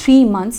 3 months